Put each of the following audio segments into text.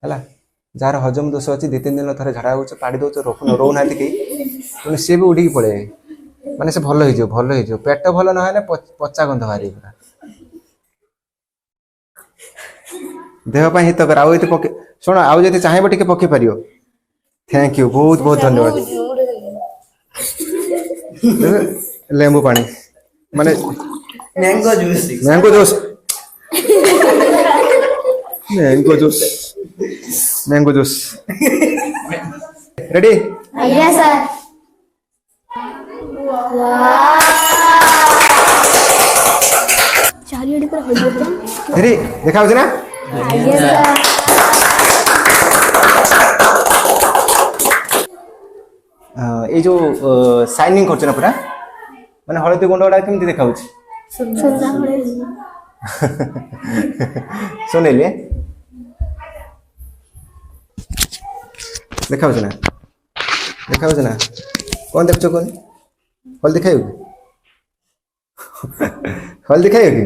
है जार हजम दोष अच्छी 2-3 दिन थे झाड़ा हो पाड़ी दौ रोना कि सी भी उड़ी पड़े माने से भल हो पेट भल ना पचा गंध बाहरी पूरा देहपाई हितकर आउ ये पके शुण आउ जब चाहब टे पके पार थैंक यू बहुत बहुत धन्यवाद लेंबू पानी माने mango juice mango juice mango juice mango juice ready yes sir चारियाडे पर हल्दी पूरा रेडी देखा होछ ना यस सर ये जो साइनिंग करछ ना पूरा माने हळदी गुंडा केमती देखा होछ सुनेले देखा होछ ना कौन देखछो कोन हल्दी खाइयो हल्दी खाइयो कि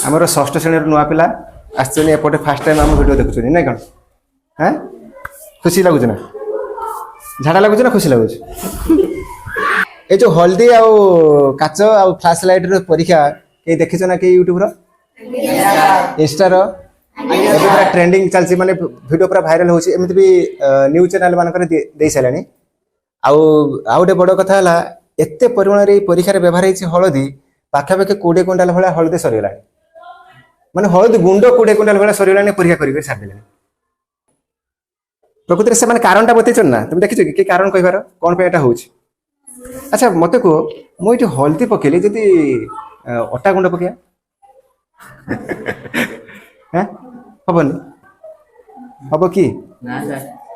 आमर षष्ठ श्रेणी नुआ पिला आसछनी एपटे फास्ट टाइम आम वीडियो देखुछनी नै कोन हैं खुशी लागुछ ना झाड़ा लगुच ना खुशी लगुच ये जो हल्दी आउ काच आउ फ्लैश लाइट रो परीक्षा के देखिछ ना के यूट्यूब रो इंस्टा रो पूरा ट्रेंडिंग चलछि माने वीडियो पूरा वायरल होछि एमिति भी न्यूज चैनल मान करे दे सलानी आउटे बड़ कथा हला एते परिमाण रे परीक्षा रे व्यवहार हिछि हळदी पाखा पाखे 20 क्विंटाल भला हळदी सरीला माने हळदी गुंड 20 क्विंटाल भला सरीला परीक्षा करि छाड़ देले प्रकृति से कारण बतैन ना तुम देखी कि कारण कह कौन पे होची अच्छा मत को मुझे हल्दी पकेली जदि अटा गुंड पकया हम हम कि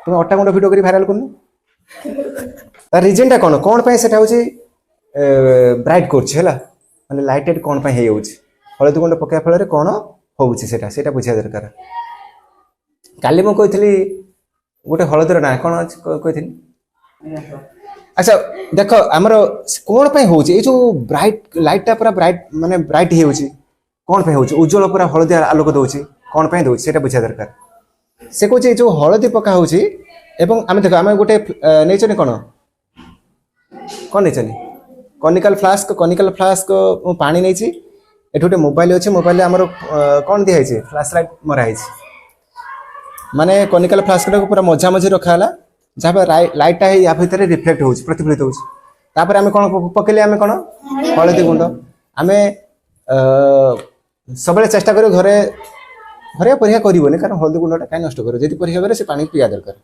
तुम अटा गुंड भिडियो कर भाइराल कर रिजन टा कौन कौन पे सेटा होची ब्राइट करछि हला माने लाइटेड कौन पे होची हल्दी गुंड पकया फल कौन होची सेटा बुझिया दरकार काली मु कहथली गोटे हलदीर ना कौन कही अच्छा देख आमर कौन पे होची ये जो ब्राइट लाइट पूरा ब्राइट माने ब्राइट होची कौन पे होची उज्जवल पूरा हलदी आलोक दउची कौन पे दउची सेटा बुझा दरकार से कहूची जो हलदी पका होची एवं आम देख आम गोटे नहींचनी कौन कौन नहींचनी कनिकल फ्लास्क पानी नहीं एठू गोटे मोबाइल अच्छे मोबाइल आमर कौन दिखाई फ्लैश लाइट मराई माने कनिकल फ्लास्क पूरा मझा मझी रखा है जहाँ लाइटा या भितर रिफ्लेक्ट हो प्रतिफलित होपर आम कौन पकेले आम कौन हलदी गुंड आम सब चेष्टा कर घरे घरे परीक्षा करनी कारण हलदी गुंडा कहीं नष्ट कर जी परीक्षा करे से पानी पिया दरकार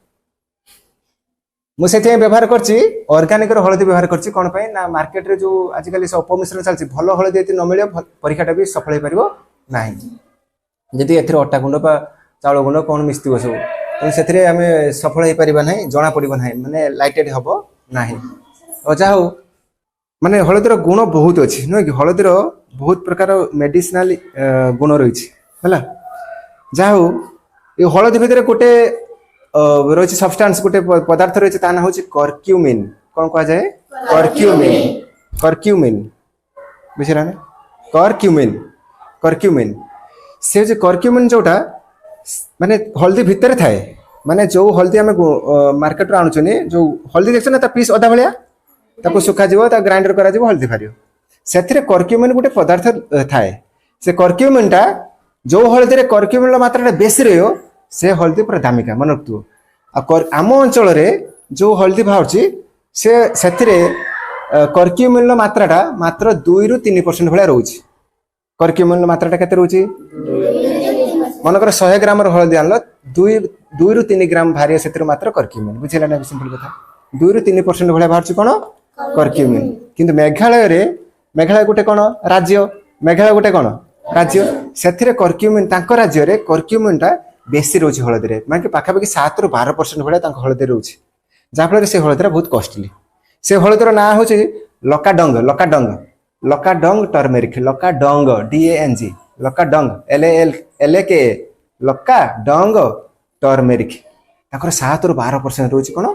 मुझे व्यवहार करछि ऑर्गेनिक हलदी व्यवहार करछि कौन पे ना मार्केट रे जो आजिकल से अपमिश्रण चलछि भल हलदी यदि न मिले परीक्षाटा भी सफल हो पारिबो नाही जदि एथिर अटा गुंड बा चाउल गुंड कौन मिस्ती सब तेणु से आम सफल हो पार ना जना पड़ा ना माने लाइटेड हम ना और जहा माने हलदीर गुण बहुत अच्छी नुह कि हलदीर बहुत प्रकार मेडिसिनाल गुण रही है जहा ये हलदी भितर गोटे रही सब्सटेंस गोटे पदार्थ रही ता ना हूँ कर्क्यूमिन कौन कह जाए कर्क्यूमिन बुझे कर्क्यूमिन से कर्क्यूमिन जोटा माने हल्दी भितर थाए माने जो हल्दी आम मार्केट रू आणुचनी जो हल्दी देख ना पीस अधा भाया सुखा ग्राइंडर करा हल्दी बाहर से कर्क्यूमिन गोटे पदार्थ थाए से कर्क्यूमिन टा जो हल्दी कर्क्यूमिन मात्रा बेसी रही से हल्दी पूरा दामिका मन रखु आम अंचल जो हल्दी बाहर से कर्क्यूमिन मात्राटा मात्र 2-3% भाया रोचे कर्क्यूमिन मात्राटा केते रोचे मनकर 100 ग्राम हलदी आनल 2-3 ग्राम भारी से मात्र कर्क्यूमिन बुझेगा ना सिंपल कथा 2-3% भाया बाहर कौन कर्क्यूमिन किंतु मेघालय गोटे कौन राज्य मेघालय गोटे कौन राज्य से कर्क्यूमिन राज्य में कर्क्यूमिन बेसी रोचे हलदी माने पाखापाखि 7-12% भाया हलदी रोचे जहाँफल से हलदी बहुत कॉस्टली से हलदीर ना हूँ लकाडंग टर्मेरिक लकाडंग DANG लकाडंग LAK लकाडंग टर्मेरिक 7-12% रोचे कौन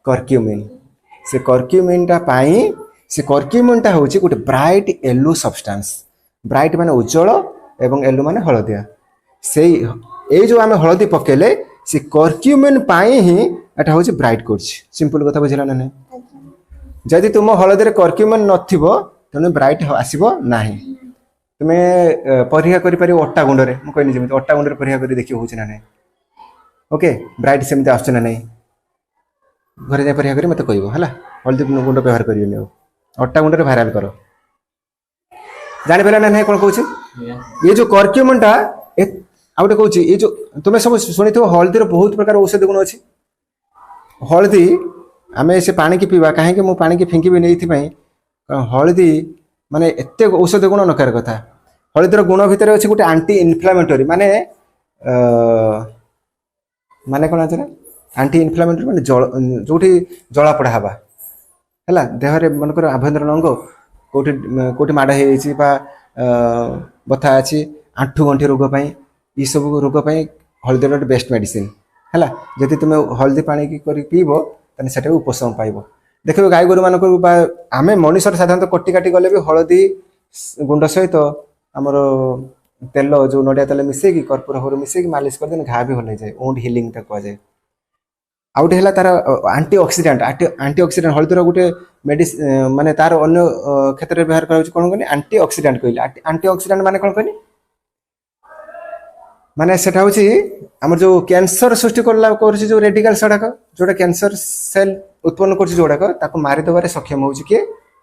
कर्क्यूमिन से कर्क्यूमिनटा पाई से कर्क्यूमिनटा हूँ गोटे ब्राइट येलो सब्सटेंस ब्राइट माने उज्जवल एवं येलो माने हलदिया से ये जो आम हलदी पकेले से कर्क्यूमिन पाई ही एटा हूँ ब्राइट कर सिंपल कथा बुझला ना जदि तुम हलदी कर्क्यूमिन नथिबो तेणु ब्राइट आसीबो नाही तुम्हें परीक्षा करि अट्टा गुंड रे मु कहनी जेमिति अट्टा गुंड रे परीक्षा करि देखि होछि ना नाही ओके ब्राइट सेमति आछ ना नाही घरे जा परीक्षा करी मते कहबो हला हल्दी गुंड व्यवहार करियो ने अट्टा गुंड रे वायरल करो जानि पेला ना नाही कोन कहूछि ये जो कर्क्यूमिन टा आउटे कहूछि ये जो तुमे सब सुनिथो हल्दी रो बहुत प्रकार औषधि गुण अछि हल्दी आमे से पानी की पीवा काहे कि मु पानी की फिंकी भी नहीं थी पई हल्दी माने एते औषध गुण नकार कथा हळदीर गुण भितर अछि गुटे एंटी इन्फ्लेमेटरी माने माने कोन अछि एंटी इन्फ्लेमेटरी माने जोठी जळा पड़ा हबा हला देह रे मन कर आभ्यंतर अंग कोठी कोठी माडा हे अछि बा बथा अछि आंठू गंठी रोग पई ई सब रोग पई हळदी रो बेस्ट मेडिसिन हला जति तुमे हल्दी पानी की करी पीबो तने सेटा उपशम पाइबो देखो गाय गोरु मान को आमे मनुष्य साधारणतः कटी काटी गले भी हळदी गुंड सहित हमर तेल जो नडिया तेल मिसे की कर्पूर हर मिसे की मालिश कर देन घा भी होले जाय ओंड हीलिंग ता को जाय आउट हैला तार एंटीऑक्सीडेंट हळदीर गुटे मेडिसिन माने तार अन्य क्षेत्र रे व्यवहार करा कोन कोनी एंटीऑक्सीडेंट कहले एंटीऑक्सीडेंट माने कोन कोनी माने सेटा होची हमर जो कैंसर सृष्टि करला करछि जो रेडिकल सडाक जोटा कैंसर सेल उत्पन्न करछि जोडाक ताको मारि दबारे सक्षम होछि के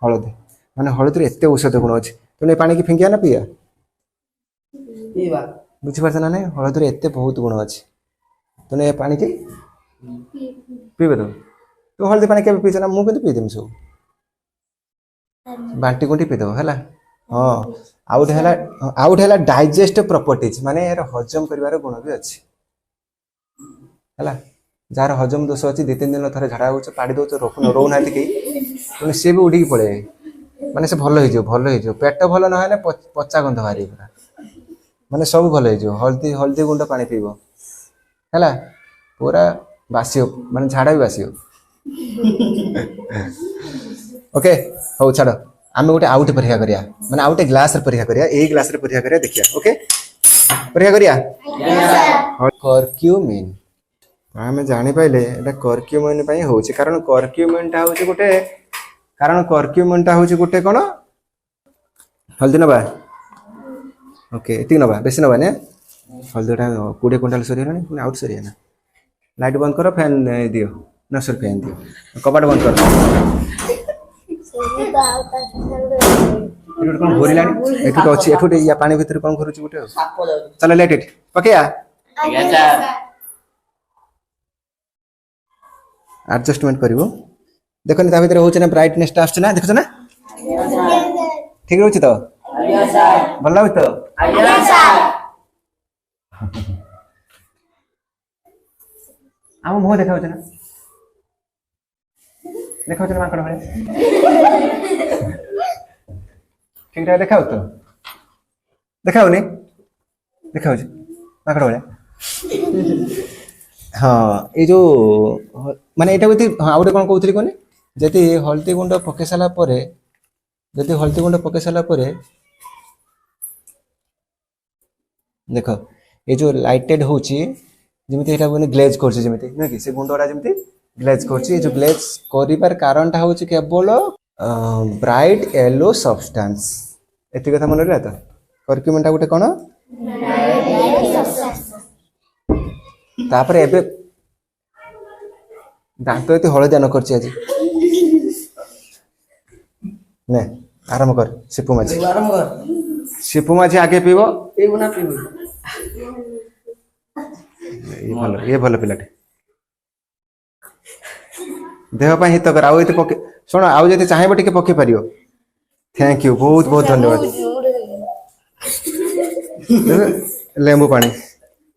हळदी माने हळदी एते औषध गुण अछि तने पानी की फिंगिया ना पिया पीवा बुझि परछ ना नै हळदी एते बहुत गुण अछि तने पानी की पीबे तो हळदी पानी के पीछ ना मु किंतु पी देम सो बांटी गुंटी पी दो हला हां आउट हैला डाइजेस्ट प्रॉपर्टीज माने यार हजम करिवार गुण भी अछि हला जार हजम दोष अछि 2-3 दिन थरे झडा होछ पाडी दोछ रो नाथि की तने से भी उडी पड़े माने से भलो हो जो पेट भलो न हैले पचा गंध भारी पूरा माने सब भलो हो हल्दी गुंड पानी पीबो हला पूरा बासियो माने झाडा भी बासियो ओके हो छाड़ आमे गोटे आउट परीक्षा करिया माने आउट ग्लास रे परीक्षा करिया ए ग्लास रे परीक्षा करिया देखिया ओके परीक्षा करिया यस सर कर्क्यूमिन आमे जानि पाइले एटा कर्क्यूमिन पई होछि कारण कर्क्यूमिन टा होछि गोटे कोन हल्दी नबा ओके एति नबा बेसी नबा ने हल्दी टा 20 क्विंटल सरी रानी पुनी आउट सरी ना लाइट बंद करो फैन दियो ना सर फैन दियो कपाट बंद करो एठो कोन घोरी लानी एठो तो अछि एठो या पानी भीतर कोन घोरुची गुटे चल लेट इट पकेया यस सर एडजस्टमेंट करिवो देखो नि ता भीतर होछ ना ब्राइटनेस टा आछ ना देखछ ना यस सर ठीक रहउची तो यस सर भल लागु तो यस सर आम मुह देखाउछ ना देखाउछ ना माकड़ भले ठीक ठाक देखाउ तो देखाउनी देखाउछ माकड़ भले हाँ ये जो माने एटा गति हाँ आउटे कोन कहउथली कोनी जति हल्दी गुंड पके साला परे देखो ये जो लाइटेड होची जेमिति एटा कोनी ग्लेज करछि जेमिति न कि से गुंडरा जेमिति ग्लेज करछि ये जो ग्लेज करिबार कारण ता होची केवल ब्राइट येलो सब्सटेंस एति कथा मन रहला तो कर्क्यूमिन टा गुटे कोन तापर एबे दांत एते हळदिया न करछि आज ने आराम कर सिपु माझी आगे पीबो पीबो ना पीबो ये भलो पिलाटे देह पा हित कर आउ एते पके सुन आउ जति चाहेबो टिके पके परियो थैंक यू बहुत बहुत धन्यवाद लेंबू पानी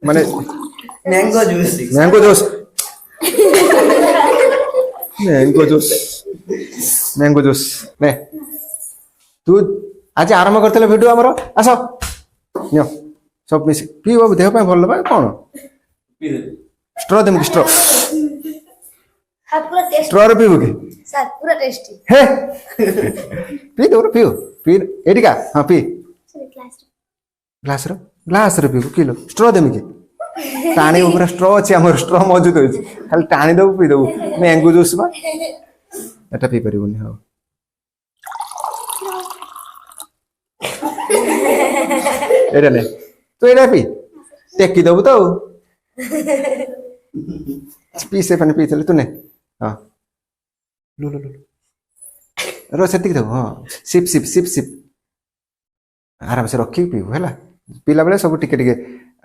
माने मैंगो जूस मैंगो जूस ने तू आज आरंभ करतले वीडियो हमरो आसो नियो सब मिस पीबो देह पे भल बा कोन स्ट्रॉ देम स्ट्रॉ हां पूरा टेस्ट स्ट्रॉ रे पीबो की सर पूरा टेस्टी हे पी दो पी एडिका हां पी सर ग्लास ग्लास रो ग्लास रे पीबू किलो स्ट्रॉ देमी कि टाणी ऊपर स्ट्रॉ अछि हमर स्ट्रॉ मौजूद अछि खाली टाणी दबु पी दबु मैंगो जूस बा एटा पी परिबोनी हो एटा ने तू एटा पी टेकी दबु तो पी से पानी पी चले तूने हां लो लो लो रो सेतिक दबु हां सिप सिप सिप सिप आराम से रखी पीबू हैला पीला बेले सब टिके टिके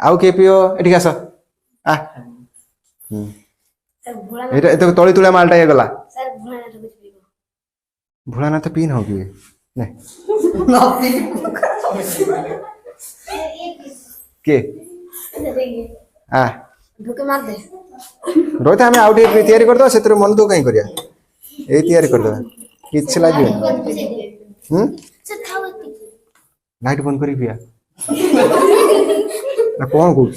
आउ के पियो एठी आस आ सर भोला एटा एतो तळी तुळा मालटा हे गला सर भोला ना कुछ पीबो भोलानाथ तो पीन हो गए ने ना पी के आ ढुके मार दे रोहित हमें आउट तैयारी कर दो सेतिर मन दो कहीं करिया ए तैयारी कर दो किछ लागियो सर खाओ इतनी लाइट बंद करी पिया ना कौन कुछ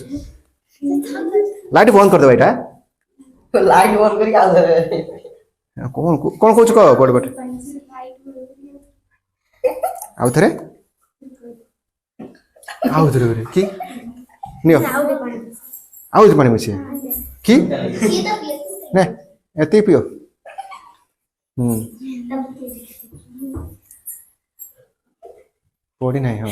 लाइट बंद कर दो बेटा लाइट बंद करके आ जा कौन कौन कुछ कहो बड़ बड़ आउ थरे की नियो खाओ दे पानी आउ पानी मुछे की ये तो पिए ने एती पियो तब पड़ी नहीं हो